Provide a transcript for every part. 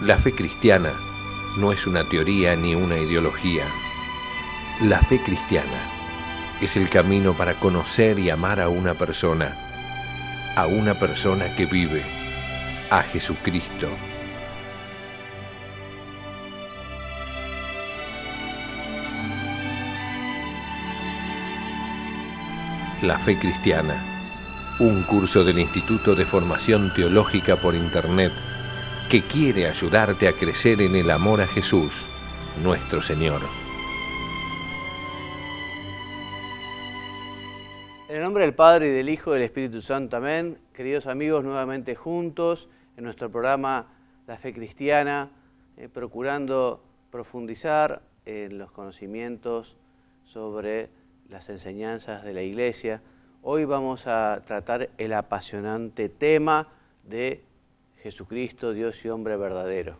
La fe cristiana no es una teoría ni una ideología. La fe cristiana es el camino para conocer y amar a una persona que vive, a Jesucristo. La fe cristiana, un curso del Instituto de Formación Teológica por Internet que quiere ayudarte a crecer en el amor a Jesús, nuestro Señor. En el nombre del Padre, y del Hijo, y del Espíritu Santo, amén. Queridos amigos, nuevamente juntos en nuestro programa La Fe Cristiana, procurando profundizar en los conocimientos sobre las enseñanzas de la Iglesia. Hoy vamos a tratar el apasionante tema de Jesucristo, Dios y hombre verdadero.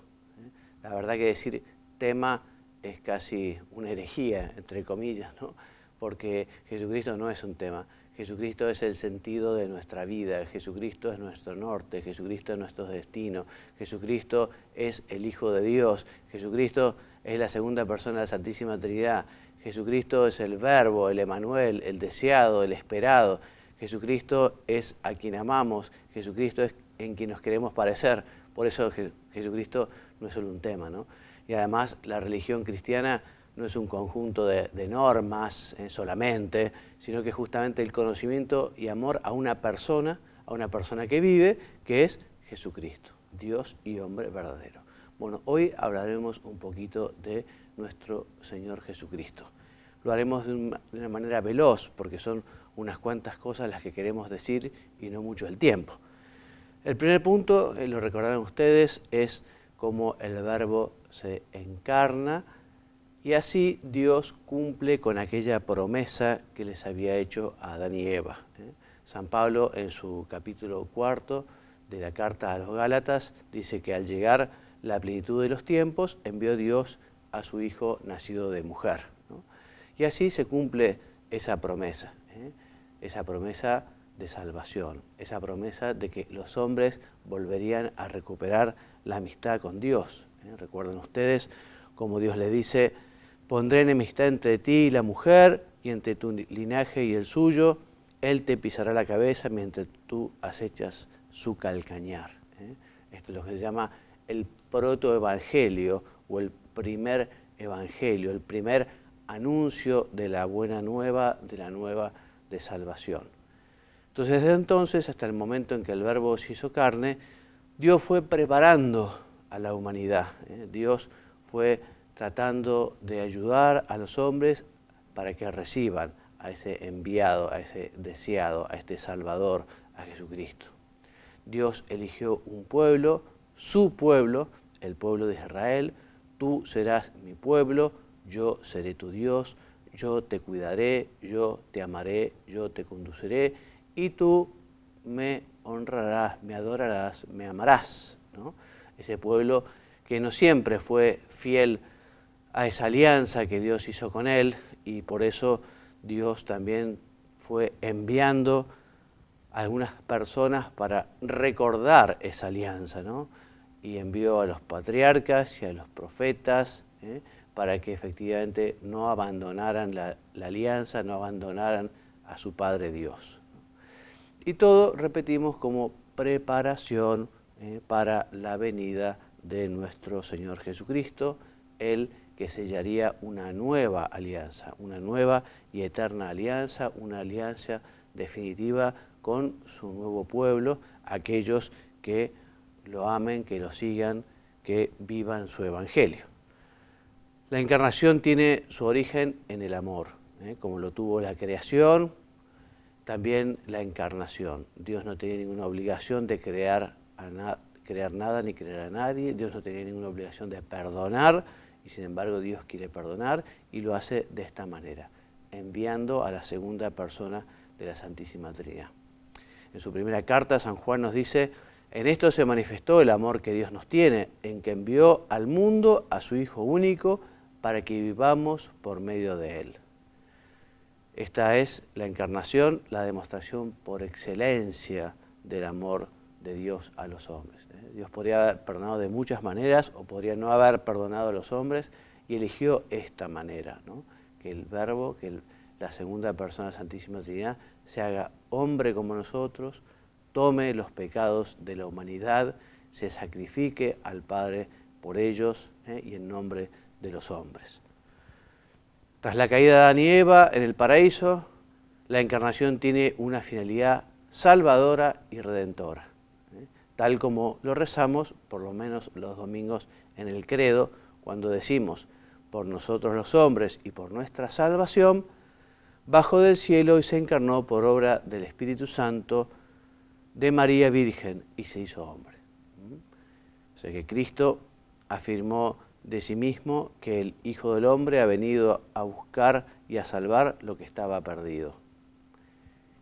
La verdad que decir tema es casi una herejía, entre comillas, ¿no? Porque Jesucristo no es un tema. Jesucristo es el sentido de nuestra vida, Jesucristo es nuestro norte, Jesucristo es nuestro destino, Jesucristo es el Hijo de Dios, Jesucristo es la segunda persona de la Santísima Trinidad, Jesucristo es el Verbo, el Emmanuel, el deseado, el esperado, Jesucristo es a quien amamos, Jesucristo es en quien nos queremos parecer. Por eso Jesucristo no es solo un tema, ¿no? Y además la religión cristiana no es un conjunto de normas solamente, sino que justamente el conocimiento y amor a una persona que vive, que es Jesucristo, Dios y hombre verdadero. Bueno, hoy hablaremos un poquito de nuestro Señor Jesucristo. Lo haremos de una manera veloz, porque son unas cuantas cosas las que queremos decir y no mucho el tiempo. El primer punto, lo recordarán ustedes, es cómo el Verbo se encarna y así Dios cumple con aquella promesa que les había hecho a Adán y Eva. San Pablo, en su capítulo 4 de la carta a los Gálatas, dice que al llegar la plenitud de los tiempos, envió Dios a su Hijo nacido de mujer, ¿no? Y así se cumple esa promesa de salvación, esa promesa de que los hombres volverían a recuperar la amistad con Dios. Recuerden ustedes como Dios le dice: pondré enemistad entre ti y la mujer, y entre tu linaje y el suyo, él te pisará la cabeza mientras tú acechas su calcañar. Esto es lo que se llama el protoevangelio, o el primer evangelio, el primer anuncio de la buena nueva, de la nueva de salvación. Entonces, desde entonces hasta el momento en que el Verbo se hizo carne, Dios fue preparando a la humanidad. Dios fue tratando de ayudar a los hombres para que reciban a ese enviado, a ese deseado, a este Salvador, a Jesucristo. Dios eligió un pueblo, su pueblo, el pueblo de Israel. Tú serás mi pueblo, yo seré tu Dios, yo te cuidaré, yo te amaré, yo te conduciré, y tú me honrarás, me adorarás, me amarás, ¿no? Ese pueblo que no siempre fue fiel a esa alianza que Dios hizo con él, y por eso Dios también fue enviando a algunas personas para recordar esa alianza, ¿no? Y envió a los patriarcas y a los profetas, para que efectivamente no abandonaran la alianza, no abandonaran a su Padre Dios. Y todo, repetimos, como preparación para la venida de nuestro Señor Jesucristo, Él que sellaría una nueva alianza, una nueva y eterna alianza, una alianza definitiva con su nuevo pueblo, aquellos que lo amen, que lo sigan, que vivan su evangelio. La encarnación tiene su origen en el amor, como lo tuvo la creación, también la encarnación. Dios no tenía ninguna obligación de crear nada ni crear a nadie. Dios no tenía ninguna obligación de perdonar, y sin embargo Dios quiere perdonar, y lo hace de esta manera, enviando a la segunda persona de la Santísima Trinidad. En su primera carta, San Juan nos dice: en esto se manifestó el amor que Dios nos tiene, en que envió al mundo a su Hijo único para que vivamos por medio de Él. Esta es la encarnación, la demostración por excelencia del amor de Dios a los hombres. Dios podría haber perdonado de muchas maneras o podría no haber perdonado a los hombres y eligió esta manera, ¿no? Que el Verbo, que la segunda persona de la Santísima Trinidad se haga hombre como nosotros, tome los pecados de la humanidad, se sacrifique al Padre por ellos y en nombre de los hombres. Tras la caída de Adán y Eva en el paraíso, la encarnación tiene una finalidad salvadora y redentora, tal como lo rezamos por lo menos los domingos en el credo, cuando decimos: por nosotros los hombres y por nuestra salvación, bajó del cielo y se encarnó por obra del Espíritu Santo de María Virgen y se hizo hombre. O sea que Cristo afirmó de sí mismo que el Hijo del Hombre ha venido a buscar y a salvar lo que estaba perdido.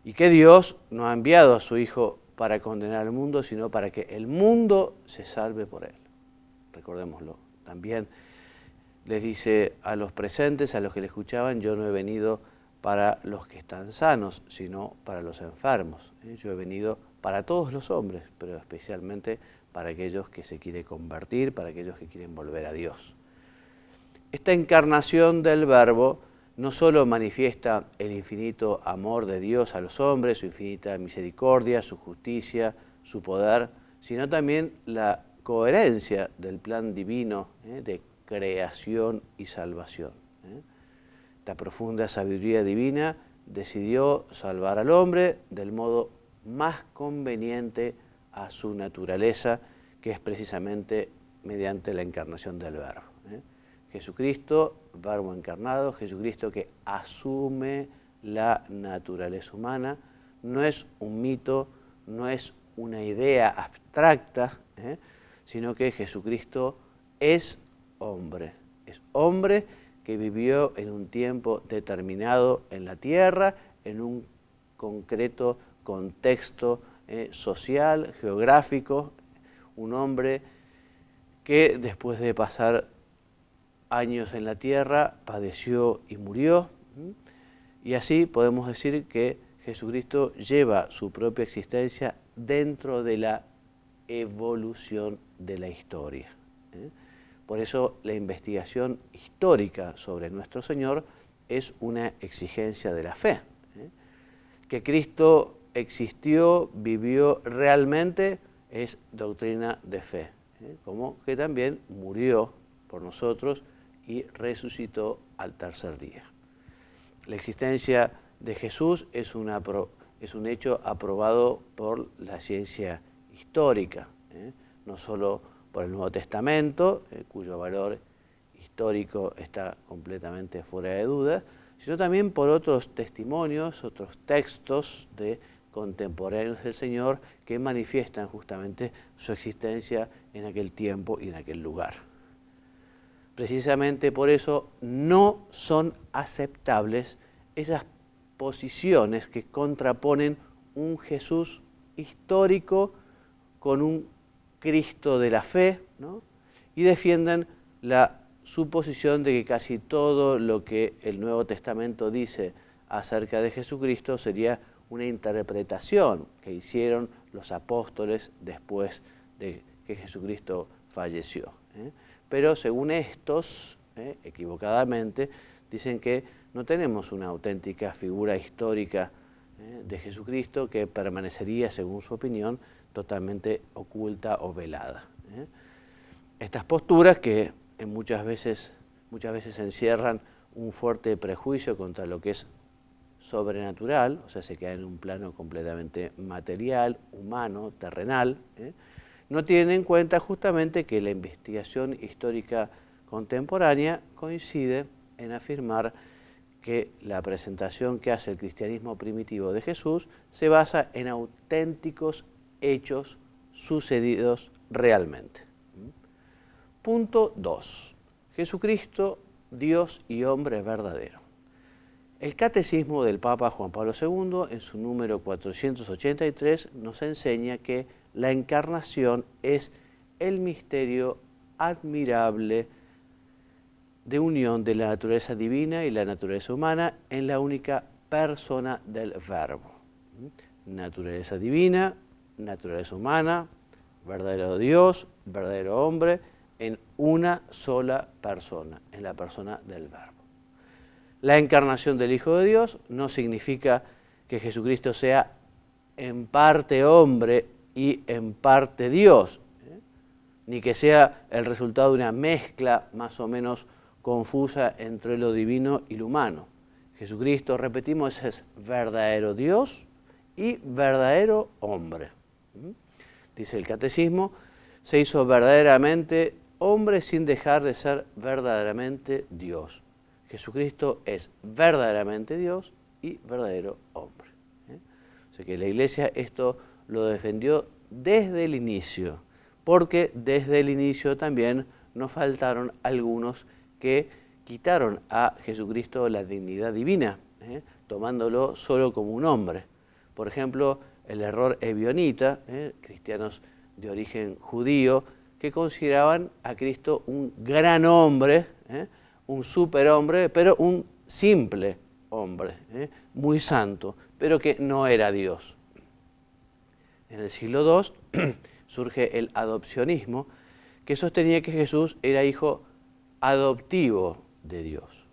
Y que Dios no ha enviado a su Hijo para condenar al mundo, sino para que el mundo se salve por él. Recordémoslo. También les dice a los presentes, a los que le escuchaban: yo no he venido para los que están sanos, sino para los enfermos. Yo he venido para todos los hombres, pero especialmente para aquellos que se quieren convertir, para aquellos que quieren volver a Dios. Esta encarnación del Verbo no solo manifiesta el infinito amor de Dios a los hombres, su infinita misericordia, su justicia, su poder, sino también la coherencia del plan divino de creación y salvación. Esta profunda sabiduría divina decidió salvar al hombre del modo más conveniente a su naturaleza, que es precisamente mediante la encarnación del Verbo. Jesucristo, Verbo encarnado, Jesucristo que asume la naturaleza humana, no es un mito, no es una idea abstracta, sino que Jesucristo es hombre que vivió en un tiempo determinado en la tierra, en un concreto contexto social, geográfico, un hombre que después de pasar años en la tierra padeció y murió, y así podemos decir que Jesucristo lleva su propia existencia dentro de la evolución de la historia. Por eso la investigación histórica sobre nuestro Señor es una exigencia de la fe. Que Cristo existió, vivió realmente, es doctrina de fe, como que también murió por nosotros y resucitó al tercer día. La existencia de Jesús es un hecho aprobado por la ciencia histórica, no solo por el Nuevo Testamento, cuyo valor histórico está completamente fuera de duda, sino también por otros testimonios, otros textos de contemporáneos del Señor que manifiestan justamente su existencia en aquel tiempo y en aquel lugar. Precisamente por eso no son aceptables esas posiciones que contraponen un Jesús histórico con un Cristo de la fe, ¿no? Y defiendan la suposición de que casi todo lo que el Nuevo Testamento dice acerca de Jesucristo sería una interpretación que hicieron los apóstoles después de que Jesucristo falleció. Pero según estos, equivocadamente, dicen que no tenemos una auténtica figura histórica de Jesucristo que permanecería, según su opinión, totalmente oculta o velada. Estas posturas que muchas veces encierran un fuerte prejuicio contra lo que es sobrenatural, o sea, se queda en un plano completamente material, humano, terrenal, no tienen en cuenta justamente que la investigación histórica contemporánea coincide en afirmar que la presentación que hace el cristianismo primitivo de Jesús se basa en auténticos hechos sucedidos realmente. Punto 2. Jesucristo, Dios y hombre verdadero. El Catecismo del Papa Juan Pablo II, en su número 483, nos enseña que la encarnación es el misterio admirable de unión de la naturaleza divina y la naturaleza humana en la única persona del Verbo. Naturaleza divina, naturaleza humana, verdadero Dios, verdadero hombre, en una sola persona, en la persona del Verbo. La encarnación del Hijo de Dios no significa que Jesucristo sea en parte hombre y en parte Dios, ni que sea el resultado de una mezcla más o menos confusa entre lo divino y lo humano. Jesucristo, repetimos, es verdadero Dios y verdadero hombre. Dice el Catecismo, se hizo verdaderamente hombre sin dejar de ser verdaderamente Dios. Jesucristo es verdaderamente Dios y verdadero hombre. O sea que la Iglesia esto lo defendió desde el inicio, porque desde el inicio también nos faltaron algunos que quitaron a Jesucristo la dignidad divina, tomándolo solo como un hombre. Por ejemplo, el error ebionita, cristianos de origen judío, que consideraban a Cristo un gran hombre, un superhombre, pero un simple hombre, muy santo, pero que no era Dios. En el siglo II surge el adopcionismo, que sostenía que Jesús era hijo adoptivo de Dios.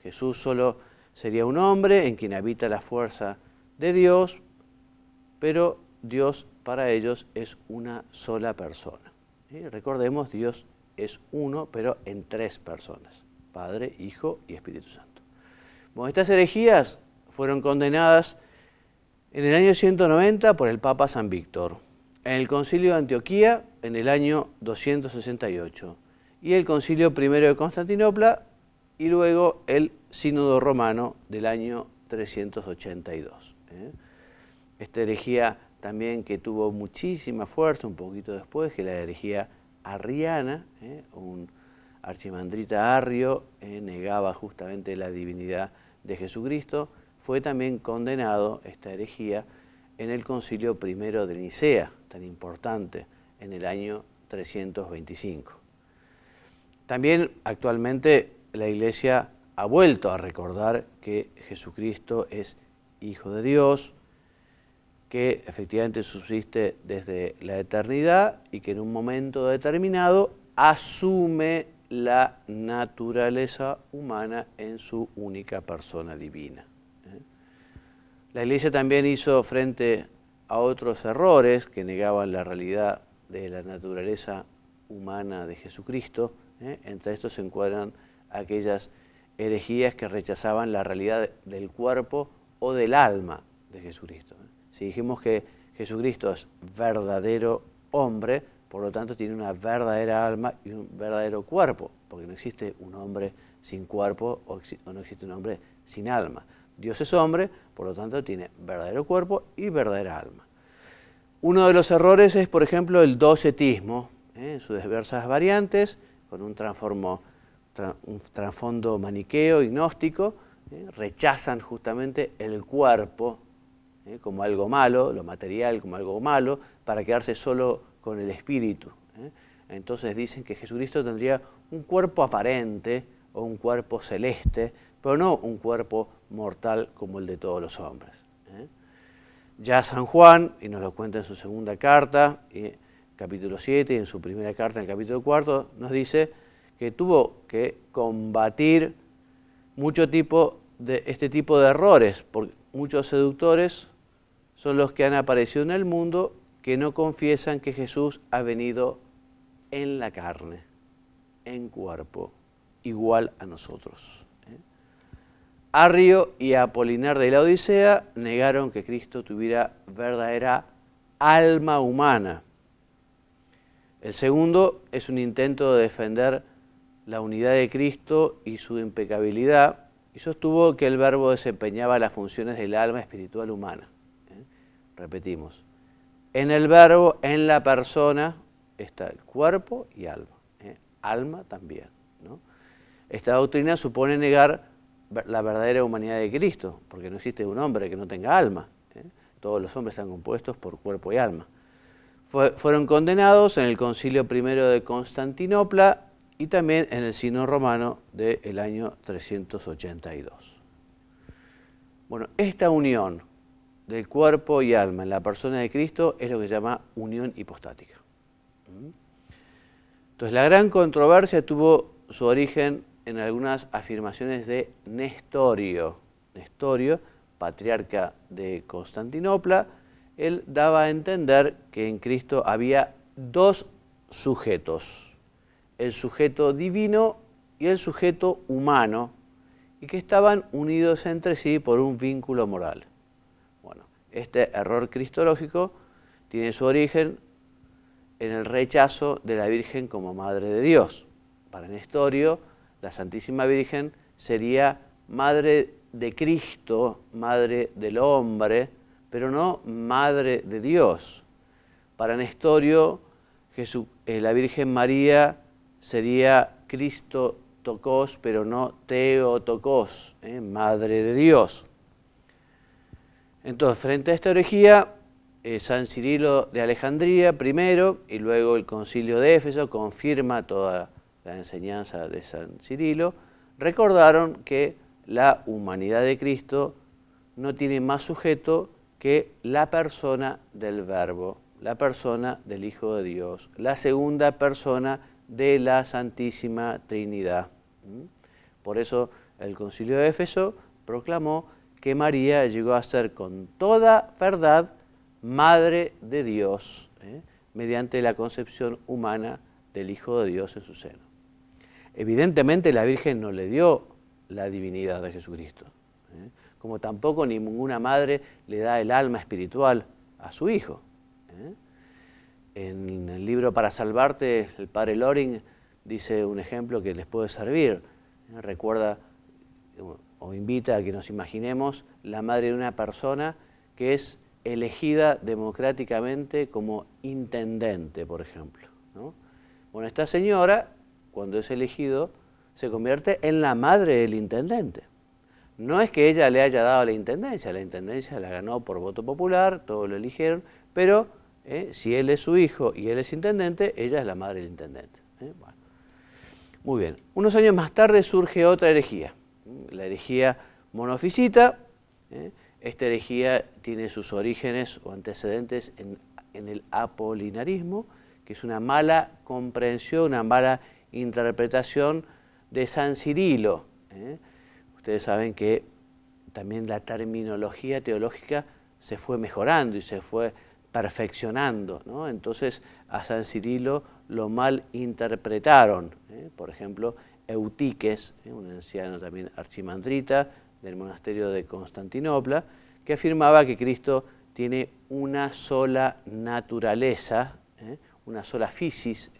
Jesús solo sería un hombre en quien habita la fuerza de Dios, pero Dios para ellos es una sola persona. Recordemos, Dios es uno, pero en tres personas: Padre, Hijo y Espíritu Santo. Bueno, estas herejías fueron condenadas en el año 190 por el Papa San Víctor, en el Concilio de Antioquía en el año 268, y el Concilio I de Constantinopla, y luego el Sínodo Romano del año 382. Esta herejía también que tuvo muchísima fuerza un poquito después, que la herejía arriana, un archimandrita arrio negaba justamente la divinidad de Jesucristo, fue también condenado, esta herejía, en el Concilio I de Nicea, tan importante, en el año 325. También actualmente la Iglesia ha vuelto a recordar que Jesucristo es Hijo de Dios, que efectivamente subsiste desde la eternidad y que en un momento determinado asume la naturaleza humana en su única persona divina. La Iglesia también hizo frente a otros errores que negaban la realidad de la naturaleza humana de Jesucristo. Entre estos se encuadran aquellas herejías que rechazaban la realidad del cuerpo o del alma de Jesucristo. Si dijimos que Jesucristo es verdadero hombre, por lo tanto tiene una verdadera alma y un verdadero cuerpo, porque no existe un hombre sin cuerpo o no existe un hombre sin alma. Dios es hombre, por lo tanto tiene verdadero cuerpo y verdadera alma. Uno de los errores es, por ejemplo, el docetismo, en sus diversas variantes, con un trasfondo maniqueo y gnóstico, rechazan justamente el cuerpo como algo malo, lo material como algo malo, para quedarse solo con el espíritu. Entonces dicen que Jesucristo tendría un cuerpo aparente o un cuerpo celeste, pero no un cuerpo mortal como el de todos los hombres. Ya San Juan, y nos lo cuenta en su segunda carta, capítulo 7, y en su primera carta, en el capítulo 4, nos dice que tuvo que combatir este tipo de errores, porque muchos seductores son los que han aparecido en el mundo que no confiesan que Jesús ha venido en la carne, en cuerpo, igual a nosotros. Arrio y Apolinar de la Odisea negaron que Cristo tuviera verdadera alma humana. El segundo es un intento de defender la unidad de Cristo y su impecabilidad, y sostuvo que el Verbo desempeñaba las funciones del alma espiritual humana. Repetimos, en el Verbo, en la persona, está el cuerpo y alma. Alma también, ¿no? Esta doctrina supone negar la verdadera humanidad de Cristo, porque no existe un hombre que no tenga alma. Todos los hombres están compuestos por cuerpo y alma. Fueron condenados en el Concilio I de Constantinopla y también en el Sínodo Romano del año 382. Bueno, esta unión del cuerpo y alma en la persona de Cristo es lo que se llama unión hipostática. Entonces la gran controversia tuvo su origen en algunas afirmaciones de Nestorio. Nestorio, patriarca de Constantinopla, él daba a entender que en Cristo había dos sujetos, el sujeto divino y el sujeto humano, y que estaban unidos entre sí por un vínculo moral. Bueno, este error cristológico tiene su origen en el rechazo de la Virgen como Madre de Dios. Para Nestorio, la Santísima Virgen sería Madre de Cristo, Madre del hombre, pero no Madre de Dios. Para Nestorio, la Virgen María sería Cristo Tocos, pero no Theotokos, Madre de Dios. Entonces, frente a esta herejía, San Cirilo de Alejandría primero y luego el Concilio de Éfeso confirma toda la enseñanza de San Cirilo, recordaron que la humanidad de Cristo no tiene más sujeto que la persona del Verbo, la persona del Hijo de Dios, la segunda persona de la Santísima Trinidad. Por eso el Concilio de Éfeso proclamó que María llegó a ser con toda verdad Madre de Dios, mediante la concepción humana del Hijo de Dios en su seno. Evidentemente la Virgen no le dio la divinidad de Jesucristo, como tampoco ninguna madre le da el alma espiritual a su Hijo. En el libro Para Salvarte, el padre Loring dice un ejemplo que les puede servir. Recuerda o invita a que nos imaginemos la madre de una persona que es elegida democráticamente como intendente, por ejemplo, ¿no? Bueno, esta señora, cuando es elegido, se convierte en la madre del intendente. No es que ella le haya dado la intendencia la ganó por voto popular, todos lo eligieron, pero si él es su hijo y él es intendente, ella es la madre del intendente. Bueno. Muy bien. Unos años más tarde surge otra herejía, la herejía monofisita. Esta herejía tiene sus orígenes o antecedentes en el apolinarismo, que es una mala comprensión, una mala interpretación de San Cirilo. Ustedes saben que también la terminología teológica se fue mejorando y se fue perfeccionando, ¿no? Entonces a San Cirilo lo mal interpretaron. Por ejemplo, Eutiques, un anciano también archimandrita del monasterio de Constantinopla, que afirmaba que Cristo tiene una sola naturaleza, una sola physis.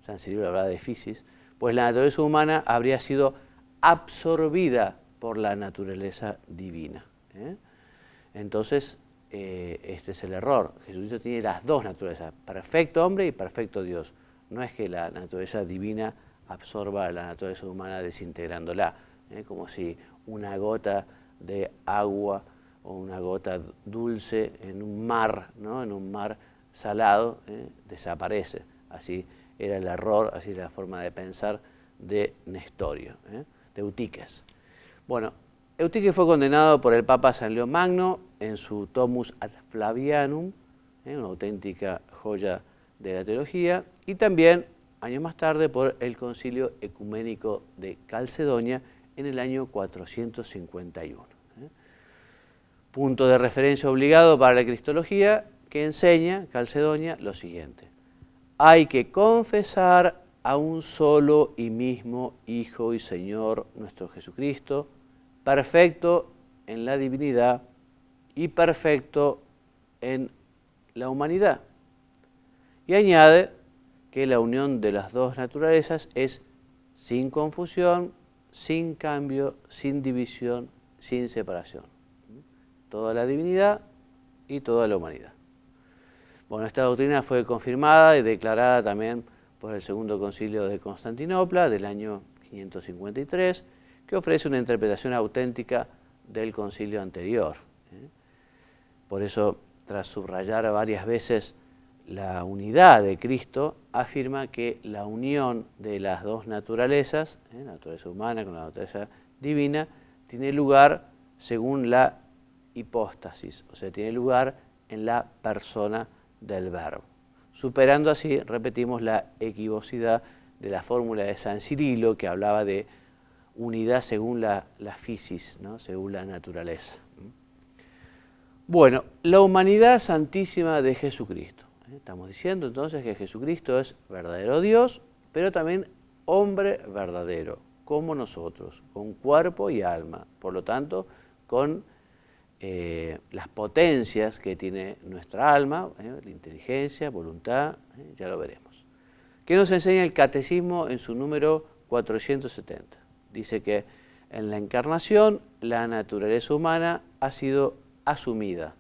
San Cirilo hablaba de physis, pues la naturaleza humana habría sido absorbida por la naturaleza divina. Entonces, este es el error. Jesucristo tiene las dos naturalezas, perfecto hombre y perfecto Dios. No es que la naturaleza divina absorba la naturaleza humana desintegrándola, como si una gota de agua o una gota dulce en un mar, ¿no? En un mar salado, desaparece. Así era el error, así era la forma de pensar de Nestorio, de Eutiques. Bueno, Eutiques fue condenado por el Papa San León Magno en su Tomus ad Flavianum, una auténtica joya de la teología, y también, años más tarde, por el Concilio Ecuménico de Calcedonia en el año 451. Punto de referencia obligado para la cristología que enseña Calcedonia lo siguiente: hay que confesar a un solo y mismo Hijo y Señor nuestro Jesucristo, perfecto en la divinidad y perfecto en la humanidad. Y añade que la unión de las dos naturalezas es sin confusión, sin cambio, sin división, sin separación. Toda la divinidad y toda la humanidad. Bueno, esta doctrina fue confirmada y declarada también por el Segundo Concilio de Constantinopla del año 553, que ofrece una interpretación auténtica del concilio anterior. Por eso, tras subrayar varias veces la unidad de Cristo, afirma que la unión de las dos naturalezas, la naturaleza humana con la naturaleza divina, tiene lugar según la hipóstasis, o sea, tiene lugar en la persona del Verbo, superando así, repetimos, la equivocidad de la fórmula de San Cirilo, que hablaba de unidad según la physis, ¿no? Según la naturaleza. Bueno, la humanidad santísima de Jesucristo. Estamos diciendo entonces que Jesucristo es verdadero Dios, pero también hombre verdadero, como nosotros, con cuerpo y alma, por lo tanto, con las potencias que tiene nuestra alma, la inteligencia, voluntad, ya lo veremos. ¿Qué nos enseña el Catecismo en su número 470? Dice que en la encarnación la naturaleza humana ha sido asumida,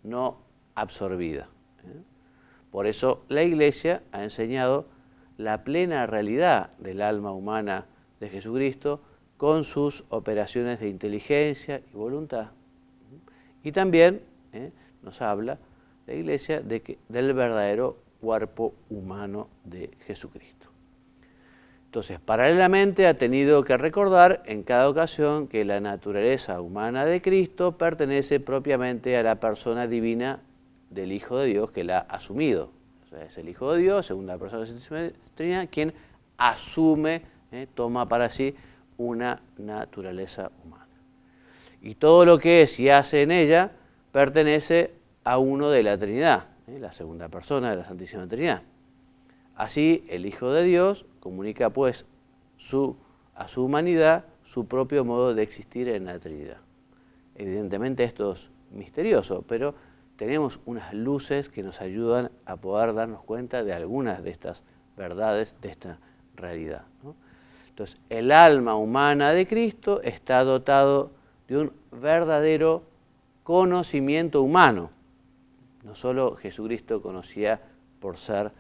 no absorbida. Por eso la Iglesia ha enseñado la plena realidad del alma humana de Jesucristo con sus operaciones de inteligencia y voluntad. Y también nos habla la Iglesia del verdadero cuerpo humano de Jesucristo. Entonces, paralelamente ha tenido que recordar en cada ocasión que la naturaleza humana de Cristo pertenece propiamente a la persona divina del Hijo de Dios que la ha asumido. O sea, es el Hijo de Dios, segunda persona de la Santísima Trinidad, quien asume, toma para sí una naturaleza humana. Y todo lo que es y hace en ella pertenece a uno de la Trinidad, la segunda persona de la Santísima Trinidad. Así, el Hijo de Dios comunica pues a su humanidad su propio modo de existir en la Trinidad. Evidentemente esto es misterioso, pero tenemos unas luces que nos ayudan a poder darnos cuenta de algunas de estas verdades, de esta realidad, ¿no? Entonces, el alma humana de Cristo está dotado de un verdadero conocimiento humano. No solo Jesucristo conocía por ser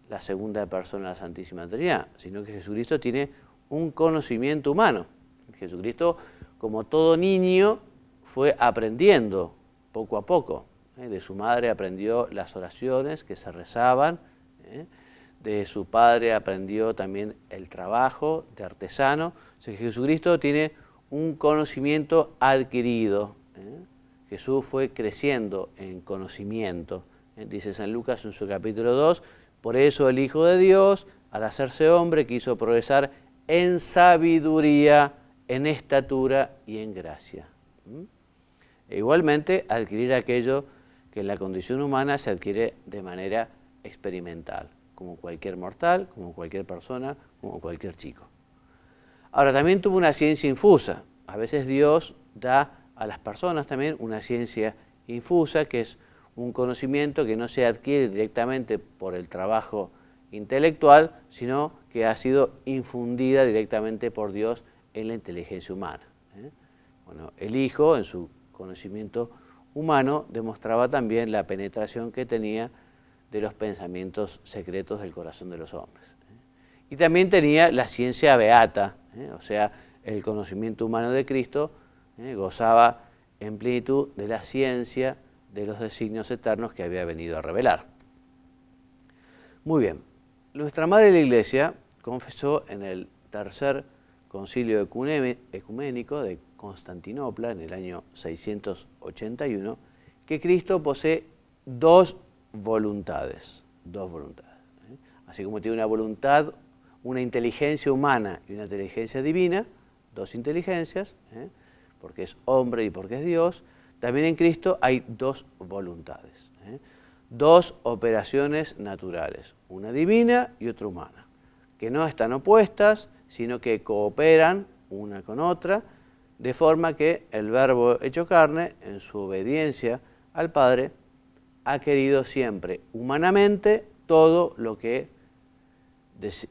la segunda persona de la Santísima Trinidad, sino que Jesucristo tiene un conocimiento humano. Jesucristo, como todo niño, fue aprendiendo poco a poco. De su madre aprendió las oraciones que se rezaban, de su padre aprendió también el trabajo de artesano. O sea, Jesucristo tiene un conocimiento adquirido. Jesús fue creciendo en conocimiento. Dice San Lucas en su capítulo 2, por eso el Hijo de Dios, al hacerse hombre, quiso progresar en sabiduría, en estatura y en gracia. E igualmente, adquirir aquello que en la condición humana se adquiere de manera experimental, como cualquier mortal, como cualquier persona, como cualquier chico. Ahora, también tuvo una ciencia infusa. A veces Dios da a las personas también una ciencia infusa, que es un conocimiento que no se adquiere directamente por el trabajo intelectual, sino que ha sido infundida directamente por Dios en la inteligencia humana. Bueno, el Hijo, en su conocimiento humano, demostraba también la penetración que tenía de los pensamientos secretos del corazón de los hombres. Y también tenía la ciencia beata, o sea, el conocimiento humano de Cristo gozaba en plenitud de la ciencia de los designios eternos que había venido a revelar. Muy bien, nuestra Madre la Iglesia confesó en el tercer concilio ecuménico de Constantinopla, en el año 681, que Cristo posee dos voluntades. Así como tiene una voluntad, una inteligencia humana y una inteligencia divina, dos inteligencias, porque es hombre y porque es Dios, también en Cristo hay dos voluntades, dos operaciones naturales, una divina y otra humana, que no están opuestas, sino que cooperan una con otra, de forma que el Verbo hecho carne, en su obediencia al Padre, ha querido siempre humanamente todo lo que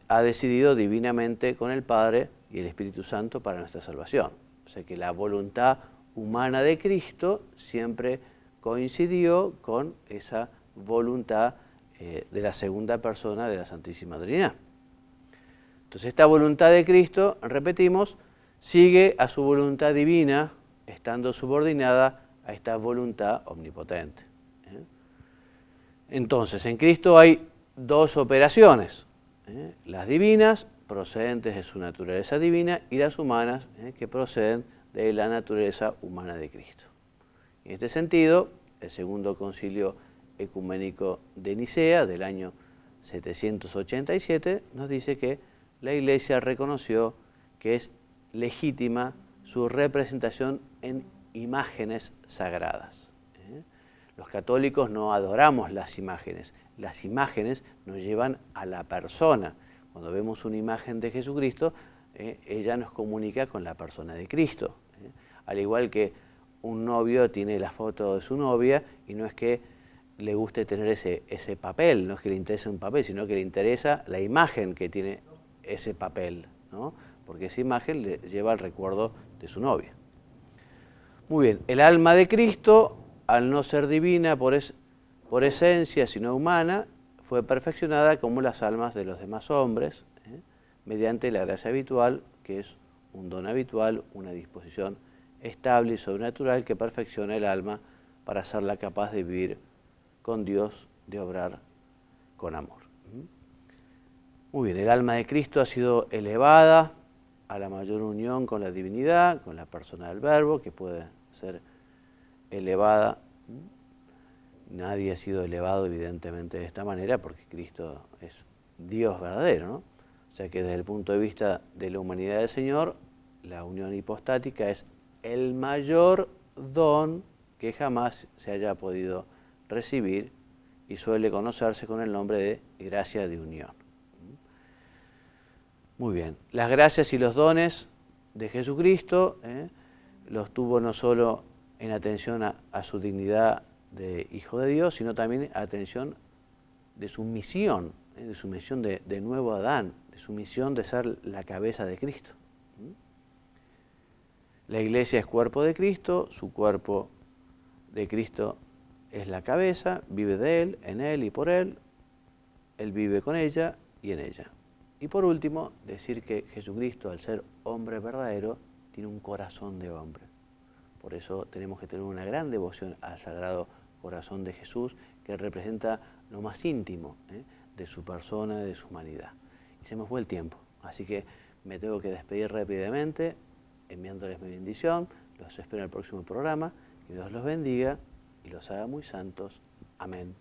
ha decidido divinamente con el Padre y el Espíritu Santo para nuestra salvación. O sea que la voluntad humana de Cristo siempre coincidió con esa voluntad de la segunda persona de la Santísima Trinidad. Entonces esta voluntad de Cristo, repetimos, sigue a su voluntad divina, estando subordinada a esta voluntad omnipotente. Entonces, en Cristo hay dos operaciones, las divinas, procedentes de su naturaleza divina, y las humanas, que proceden de la naturaleza humana de Cristo. En este sentido, el Segundo Concilio Ecuménico de Nicea del año 787 nos dice que la Iglesia reconoció que es legítima su representación en imágenes sagradas. Los católicos no adoramos las imágenes nos llevan a la persona. Cuando vemos una imagen de Jesucristo, ella nos comunica con la persona de Cristo. Al igual que un novio tiene la foto de su novia y no es que le guste tener ese papel, no es que le interese un papel, sino que le interesa la imagen que tiene ese papel, ¿no? Porque esa imagen le lleva al recuerdo de su novia. Muy bien, el alma de Cristo, al no ser divina por esencia, sino humana, fue perfeccionada como las almas de los demás hombres, mediante la gracia habitual, que es un don habitual, una disposición estable y sobrenatural que perfecciona el alma para hacerla capaz de vivir con Dios, de obrar con amor. Muy bien, el alma de Cristo ha sido elevada a la mayor unión con la divinidad, con la persona del Verbo, que puede ser elevada. Nadie ha sido elevado evidentemente de esta manera porque Cristo es Dios verdadero, ¿no? O sea que desde el punto de vista de la humanidad del Señor, la unión hipostática es el mayor don que jamás se haya podido recibir y suele conocerse con el nombre de gracia de unión. Muy bien, las gracias y los dones de Jesucristo los tuvo no solo en atención a su dignidad de Hijo de Dios, sino también atención de su misión de nuevo Adán, de su misión de ser la cabeza de Cristo. La Iglesia es cuerpo de Cristo, su cuerpo de Cristo es la cabeza, vive de Él y por Él vive con ella y en ella. Y por último, decir que Jesucristo, al ser hombre verdadero, tiene un corazón de hombre. Por eso tenemos que tener una gran devoción al Sagrado Corazón de Jesús, que representa lo más íntimo de su persona, de su humanidad. Y se me fue el tiempo, así que me tengo que despedir rápidamente, enviándoles mi bendición. Los espero en el próximo programa. Que Dios los bendiga y los haga muy santos. Amén.